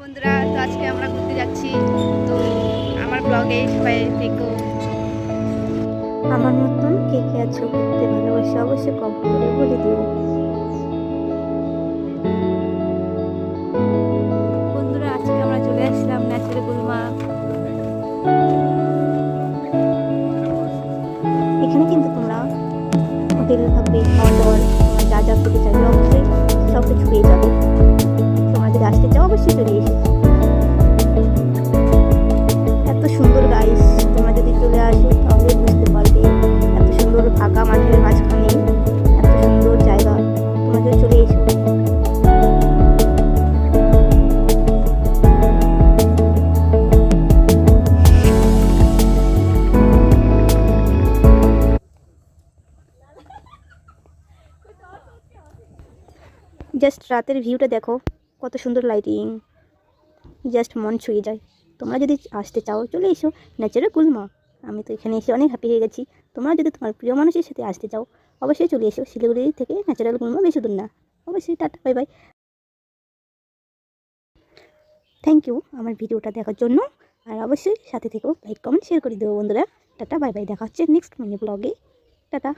বন্ধুরা, তো আজকে আমরা ঘুরতে যাচ্ছি। তো আমার ব্লগে সবাই দেখো। আমার মতন কে কে আছো ঘুরতে ভালোবাসে অবশ্যই কমেন্ট করে বলে দিও। বন্ধুরা, আজকে আমরা চলে আসলাম ন্যাচারাল গুলমা। এখানে কিন্তু তোমরা হোটেল থাকবে, খাওয়া দাওয়ার তোমরা যা যা খেতে চাইবে অবশ্যই সব কিছু পেয়ে যাবে। তোমরা যদি আসতে চাও অবশ্যই চলে এসো। এত সুন্দর গাইস, তোমরা যদি চলে আসো তাহলে বুঝতে পারবে এত সুন্দর ফাঁকা মাঠের মাঝখানে এত সুন্দর জায়গা। তোমরা যদি চলে এসো। জাস্ট রাতের ভিউটা দেখো, কত সুন্দর লাইটিং, জাস্ট মন ছুঁয়ে যায়। তোমরা যদি আসতে চাও চলে এসো ন্যাচারাল গুলমা। আমি তো এখানে এসে অনেক হ্যাপি হয়ে গেছি। তোমরা যদি তোমার প্রিয় মানুষের সাথে আসতে চাও অবশ্যই চলে এসো। শিলিগুড়ি থেকে ন্যাচারাল গুলমা বেশি দূর না। অবশ্যই টাটা, বাই বাই। থ্যাংক ইউ আমার ভিডিওটা দেখার জন্য। আর অবশ্যই সাথে থেকেও লাইক কমেন্ট শেয়ার করে দেবো বন্ধুরা। Tata, bye by. দেখা হচ্ছে নেক্সট মিনি ব্লগে। টাটা।